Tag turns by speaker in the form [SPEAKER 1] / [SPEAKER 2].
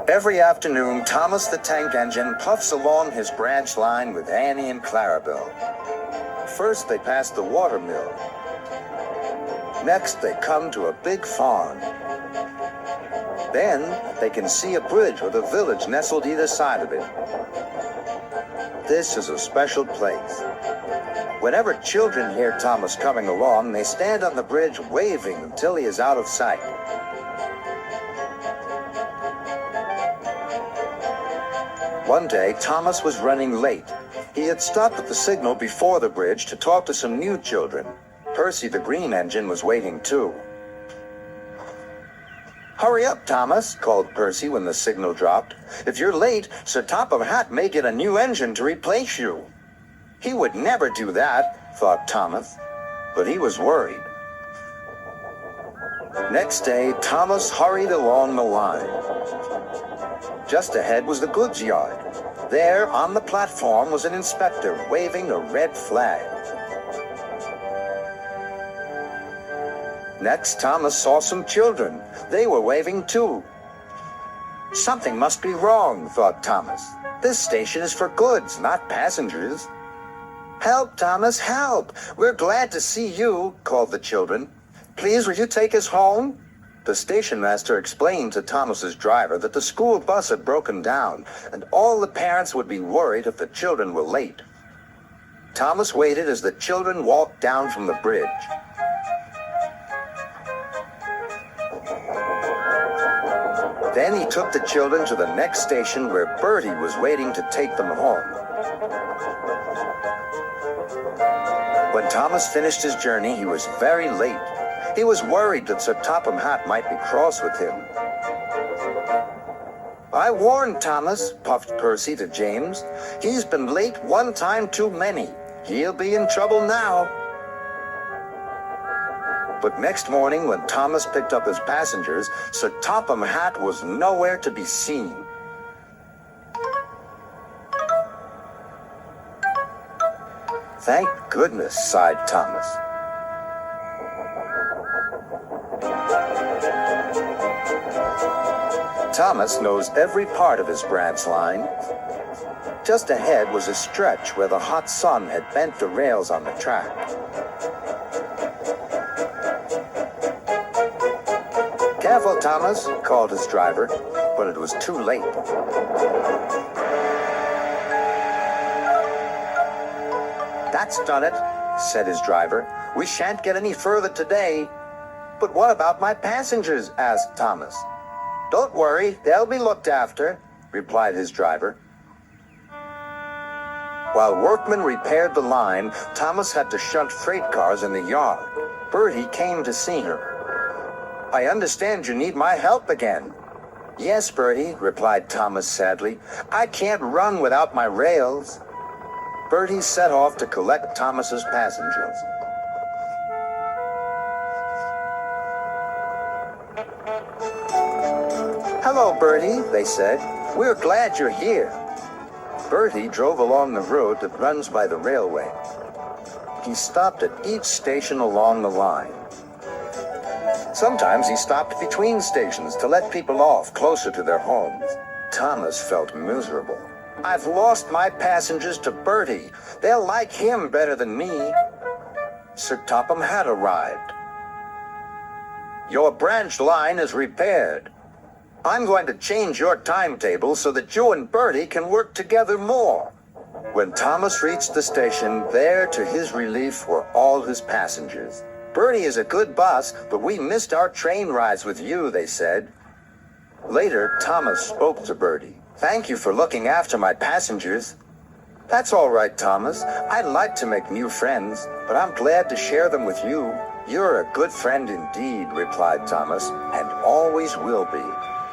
[SPEAKER 1] Every afternoon, Thomas the Tank Engine puffs along his branch line with Annie and Clarabelle. First, they pass the water mill. Next, they come to a big farm. Then, they can see a bridge with a village nestled either side of it. This is a special place. Whenever children hear Thomas coming along, they stand on the bridge waving until he is out of sight. One day, Thomas was running late. He had stopped at the signal before the bridge to talk to some new children. Percy the Green Engine was waiting too. "Hurry up, Thomas," called Percy when the signal dropped. "If you're late, Sir Topham Hatt may get a new engine to replace you." He would never do that, thought Thomas, but he was worried. Next day, Thomas hurried along the line. Just ahead was the goods yard. There, on the platform, was an inspector waving a red flag. Next, Thomas saw some children. They were waving too. Something must be wrong, thought Thomas. This station is for goods, not passengers. "Help, Thomas, help! We're glad to see you," called the children. "Please, will you take us home?" The station master explained to Thomas's driver that the school bus had broken down, and all the parents would be worried if the children were late. Thomas waited as the children walked down from the bridge. Then he took the children to the next station where Bertie was waiting to take them home. When Thomas finished his journey, he was very late. He was worried that Sir Topham Hatt might be cross with him. "I warned Thomas," puffed Percy to James. "He's been late one time too many. He'll be in trouble now." But next morning, when Thomas picked up his passengers, Sir Topham Hatt was nowhere to be seen. "Thank goodness," sighed Thomas. Thomas knows every part of his branch line. Just ahead was a stretch where the hot sun had bent the rails on the track. "Careful, Thomas," called his driver, but it was too late. "That's done it," said his driver. "We shan't get any further today." "But what about my passengers?" asked Thomas. "Don't worry, they'll be looked after," replied his driver. While workmen repaired the line, Thomas had to shunt freight cars in the yard. Bertie came to see her. "I understand you need my help again." "Yes, Bertie," replied Thomas sadly. "I can't run without my rails." Bertie set off to collect Thomas's passengers. "Hello, Bertie," they said. "We're glad you're here." Bertie drove along the road that runs by the railway. He stopped at each station along the line. Sometimes he stopped between stations to let people off closer to their homes. Thomas felt miserable. "I've lost my passengers to Bertie. They'll like him better than me." Sir Topham Hatt arrived. "Your branch line is repaired. I'm going to change your timetable so that you and Bertie can work together more." When Thomas reached the station, there to his relief were all his passengers. "Bertie is a good bus, but we missed our train rides with you," they said. Later, Thomas spoke to Bertie. "Thank you for looking after my passengers." "That's all right, Thomas. I'd like to make new friends, but I'm glad to share them with you." "You're a good friend indeed," replied Thomas, "and always will be."